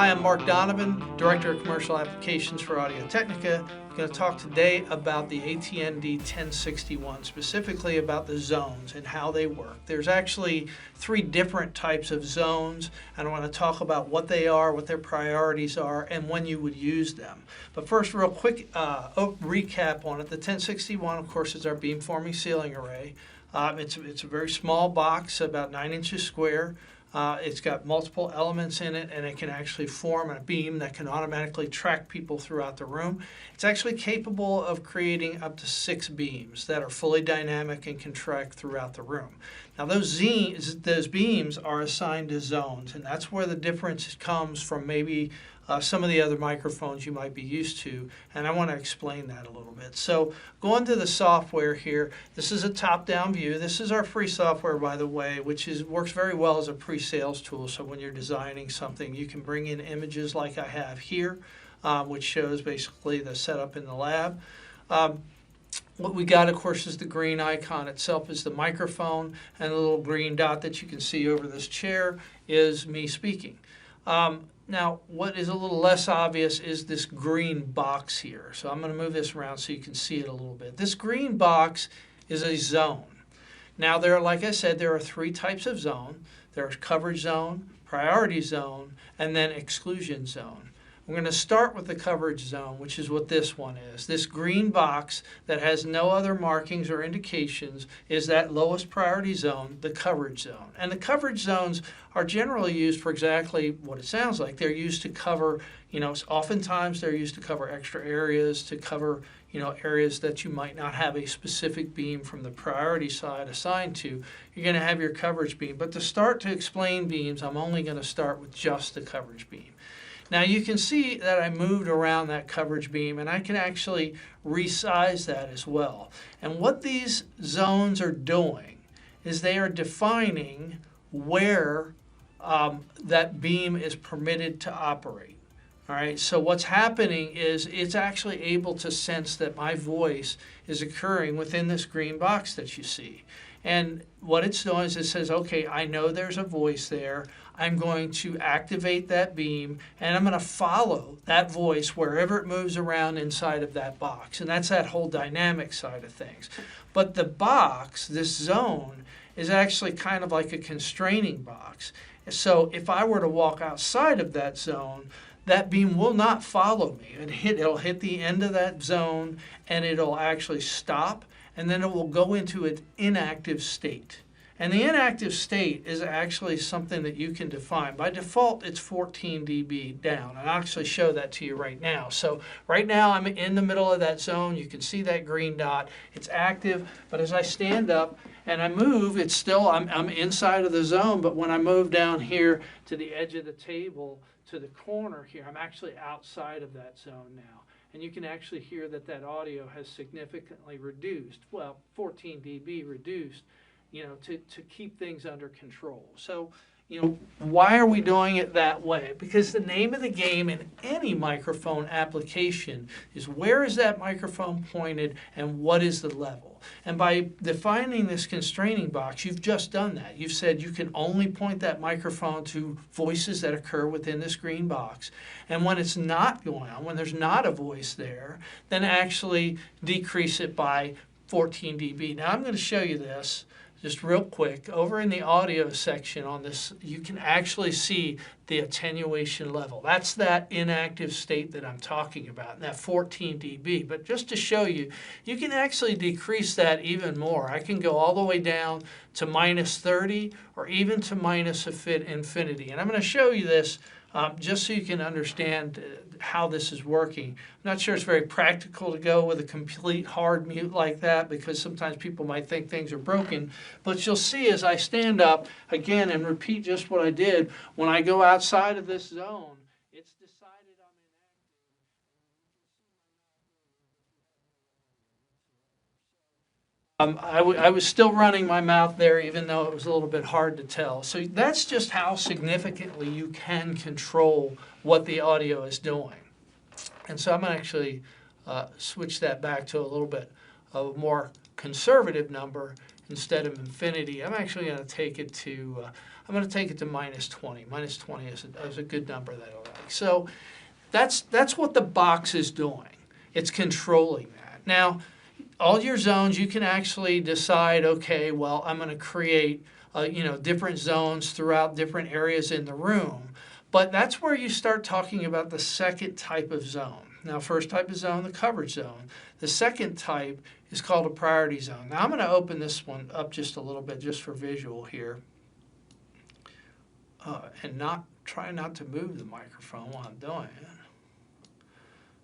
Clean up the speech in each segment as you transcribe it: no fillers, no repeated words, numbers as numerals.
Hi, I'm Mark Donovan, Director of Commercial Applications for Audio-Technica. I'm going to talk today about the ATND1061, specifically about the zones and how they work. There's actually 3 different types of zones, and I want to talk about what they are, what their priorities are, and when you would use them. But first, real quick recap on it. The 1061, of course, is our beamforming ceiling array. It's a very small box, about 9 inches square. It's got multiple elements in it, and it can actually form a beam that can automatically track people throughout the room. It's actually capable of creating up to 6 beams that are fully dynamic and can track throughout the room. Now those beams are assigned to zones, and that's where the difference comes from maybe some of the other microphones you might be used to, and I want to explain that a little bit. So going to the software here, this is a top-down view. This is our free software, by the way, which works very well as a pre-sales tool. So when you're designing something, you can bring in images like I have here, which shows basically the setup in the lab. What we got, of course, is the green icon itself is the microphone, and the little green dot that you can see over this chair is me speaking. Now, what is a little less obvious is this green box here. So I'm going to move this around so you can see it a little bit. This green box is a zone. Now, like I said, there are 3 types of zone. There's coverage zone, priority zone, and then exclusion zone. We're going to start with the coverage zone, which is what this one is. This green box that has no other markings or indications is that lowest priority zone, the coverage zone. And the coverage zones are generally used for exactly what it sounds like. They're used to cover, oftentimes they're used to cover extra areas, to cover, areas that you might not have a specific beam from the priority side assigned to. You're going to have your coverage beam. But to start to explain beams, I'm only going to start with just the coverage beam. Now you can see that I moved around that coverage beam, and I can actually resize that as well. And what these zones are doing is they are defining where that beam is permitted to operate. All right, so what's happening is it's actually able to sense that my voice is occurring within this green box that you see. And what it's doing is it says, okay, I know there's a voice there. I'm going to activate that beam, and I'm going to follow that voice wherever it moves around inside of that box. And that's that whole dynamic side of things. But the box, this zone, is actually kind of like a constraining box. So if I were to walk outside of that zone, that beam will not follow me. It'll hit the end of that zone, and it'll actually stop, and then it will go into an inactive state. And the inactive state is actually something that you can define. By default, it's 14 dB down. And I'll actually show that to you right now. So right now, I'm in the middle of that zone. You can see that green dot. It's active, but as I stand up and I move, it's still, I'm inside of the zone, but when I move down here to the edge of the table, to the corner here, I'm actually outside of that zone now. And you can actually hear that that audio has significantly reduced, well, 14 dB reduced, to keep things under control. So, why are we doing it that way? Because the name of the game in any microphone application is where is that microphone pointed and what is the level? And by defining this constraining box, you've just done that. You've said you can only point that microphone to voices that occur within this green box. And when it's not going on, when there's not a voice there, then actually decrease it by 14 dB. Now I'm going to show you this just real quick. Over in the audio section on this, you can actually see the attenuation level. That's that inactive state that I'm talking about, that 14 dB. But just to show you, you can actually decrease that even more. I can go all the way down to -30 or even to -infinity. And I'm going to show you this just so you can understand how this is working. I'm not sure it's very practical to go with a complete hard mute like that because sometimes people might think things are broken. But you'll see as I stand up again and repeat just what I did, when I go outside of this zone, it's decided I'm inactive. I was still running my mouth there even though it was a little bit hard to tell. So that's just how significantly you can control what the audio is doing. And so I'm going to actually switch that back to a little bit of a more conservative number instead of infinity, I'm actually going to take it to minus 20. Minus 20 is a good number that I like. So that's what the box is doing. It's controlling that. Now, all your zones, you can actually decide, okay, well, I'm going to create different zones throughout different areas in the room. But that's where you start talking about the second type of zone. Now, first type of zone, the coverage zone. The second type is called a priority zone. Now, I'm going to open this one up just a little bit just for visual here. And try not to move the microphone while I'm doing it.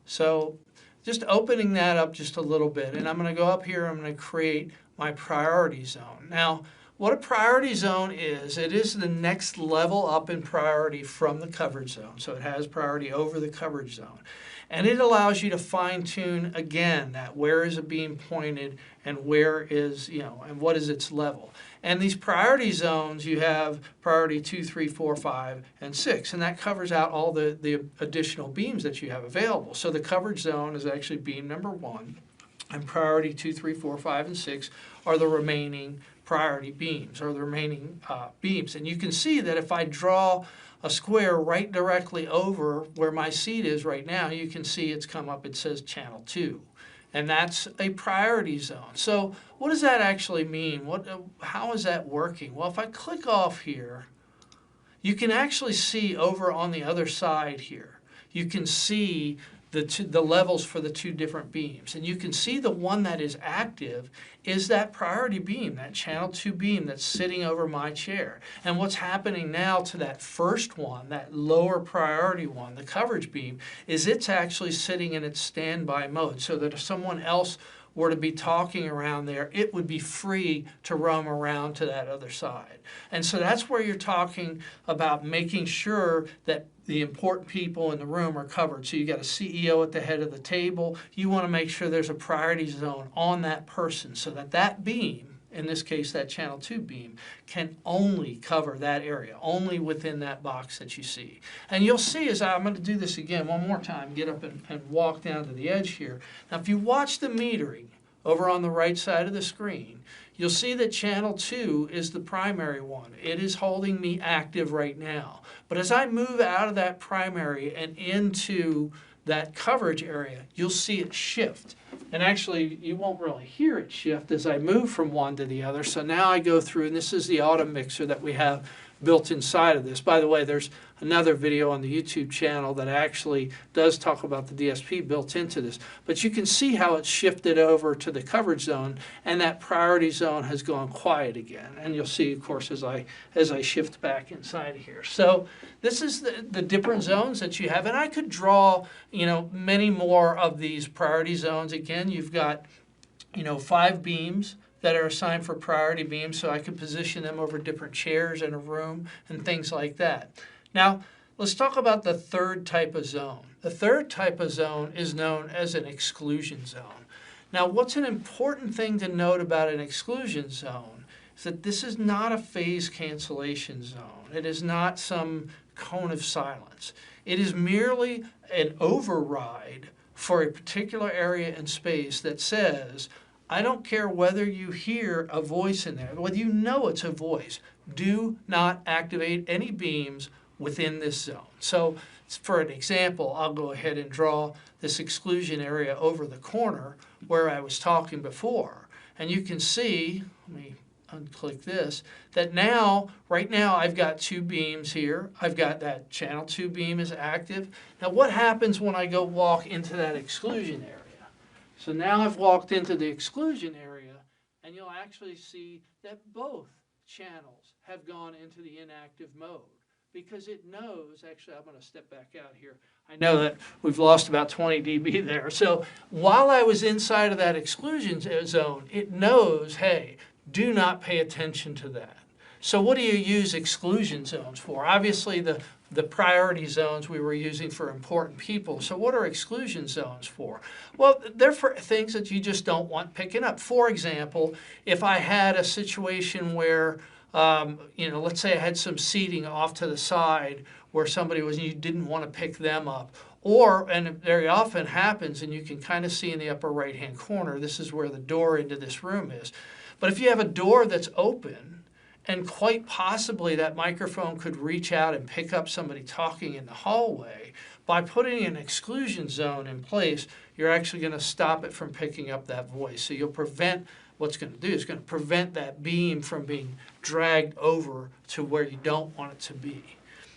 So just opening that up just a little bit, and I'm going to go up here, I'm going to create my priority zone. Now, what a priority zone is, it is the next level up in priority from the coverage zone. So it has priority over the coverage zone. And it allows you to fine-tune, again, that where is a beam pointed and where is, and what is its level. And these priority zones, you have priority 2, 3, 4, 5, and 6. And that covers out all the additional beams that you have available. So the coverage zone is actually beam number 1. And priority 2, 3, 4, 5, and 6 are the remaining priority beams, or the remaining beams. And you can see that if I draw a square right directly over where my seat is right now, you can see it's come up, it says channel 2. And that's a priority zone. So what does that actually mean? How is that working? Well, if I click off here, you can actually see over on the other side here, you can see the levels for the two different beams. And you can see the one that is active is that priority beam, that channel 2 beam that's sitting over my chair. And what's happening now to that first one, that lower priority one, the coverage beam, is it's actually sitting in its standby mode, so that if someone else were to be talking around there, it would be free to roam around to that other side. And so that's where you're talking about making sure that the important people in the room are covered. So you got a CEO at the head of the table. You want to make sure there's a priority zone on that person so that that beam, in this case that channel 2 beam, can only cover that area, only within that box that you see. And you'll see, as I'm going to do this again one more time, get up and walk down to the edge here. Now if you watch the metering over on the right side of the screen, you'll see that channel 2 is the primary one. It is holding me active right now. But as I move out of that primary and into that coverage area, you'll see it shift. And actually, you won't really hear it shift as I move from one to the other. So now I go through, and this is the auto mixer that we have built inside of this. By the way, there's another video on the YouTube channel that actually does talk about the DSP built into this. But you can see how it's shifted over to the coverage zone, and that priority zone has gone quiet again. And you'll see, of course, as I shift back inside of here. So this is the different zones that you have. And I could draw, many more of these priority zones. Again, you've got, 5 beams that are assigned for priority beams, so I could position them over different chairs in a room and things like that. Now, let's talk about the third type of zone. The third type of zone is known as an exclusion zone. Now, what's an important thing to note about an exclusion zone is that this is not a phase cancellation zone. It is not some cone of silence. It is merely an override for a particular area in space that says, I don't care whether you hear a voice in there, whether you know it's a voice, do not activate any beams within this zone. So for an example, I'll go ahead and draw this exclusion area over the corner where I was talking before. And you can see, let me unclick this, that right now I've got 2 beams here. I've got that channel 2 beam is active. Now what happens when I go walk into that exclusion area? So now I've walked into the exclusion area, and you'll actually see that both channels have gone into the inactive mode because it knows, actually I'm going to step back out here. I know that we've lost about 20 dB there. So while I was inside of that exclusion zone, it knows, hey, do not pay attention to that. So what do you use exclusion zones for? Obviously the priority zones we were using for important people. So what are exclusion zones for? Well, they're for things that you just don't want picking up. For example, if I had a situation where, let's say I had some seating off to the side where somebody was, and you didn't want to pick them up, And it very often happens, and you can kind of see in the upper right-hand corner, this is where the door into this room is. But if you have a door that's open, and quite possibly that microphone could reach out and pick up somebody talking in the hallway, by putting an exclusion zone in place, you're actually going to stop it from picking up that voice. So you'll prevent, what's going to do is going to prevent that beam from being dragged over to where you don't want it to be.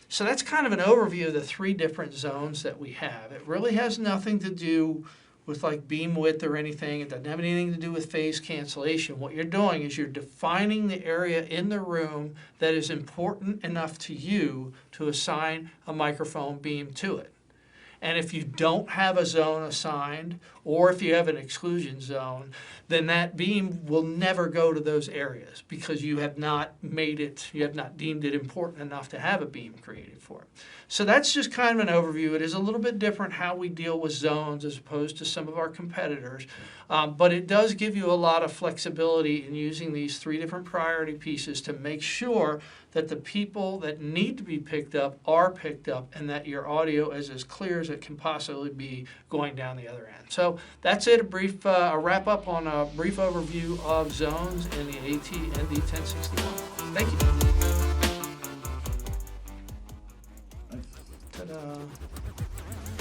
So that's kind of an overview of the 3 different zones that we have. It really has nothing to do with like beam width or anything. It doesn't have anything to do with phase cancellation. What you're doing is you're defining the area in the room that is important enough to you to assign a microphone beam to it. And if you don't have a zone assigned, or if you have an exclusion zone, then that beam will never go to those areas because you have not deemed it important enough to have a beam created for it. So that's just kind of an overview. It is a little bit different how we deal with zones as opposed to some of our competitors, but it does give you a lot of flexibility in using these 3 different priority pieces to make sure that the people that need to be picked up are picked up and that your audio is as clear as it can possibly be going down the other end. So that's it, a wrap up on a brief overview of zones in the ATND1061. Thank you. Ta-da.